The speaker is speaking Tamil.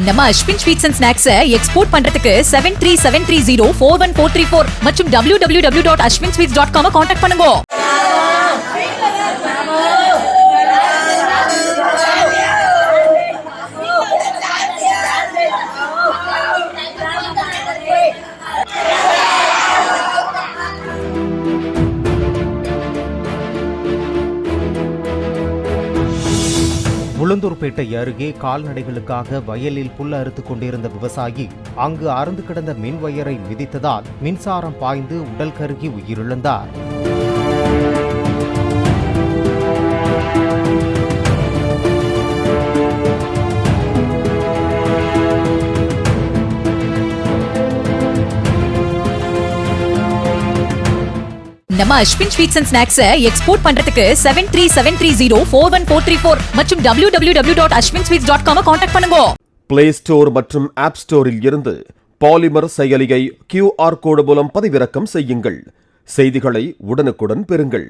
நம்ம Ashwin sweets and snacks export பண்றதுக்கு 7373041434 மற்றும் www.ashwinsweets.com கான்டாக்ட் பண்ணுங்க. உளுந்தூர்பேட்டை அருகே கால்நடைகளுக்காக வயலில் புல் அறுத்துக் கொண்டிருந்த விவசாயி அங்கு அறுந்து கிடந்த மின் வயரை மிதித்ததால் மின்சாரம் பாய்ந்து உடல் கருகி உயிரிழந்தார். நம்ம Ashwin sweets and snacks export பண்றதுக்கு 7373041434 மற்றும் www.ashwinsweets.com கான்டாக்ட் பண்ணுங்க. பிளே ஸ்டோர் மற்றும் ஆப் ஸ்டோரில் இருந்து பாலிமர் செயலியை QR கோடு மூலம் பதிவிறக்கம் செய்யுங்கள். செய்திகளை உடனுக்குடன் பெறுங்கள்.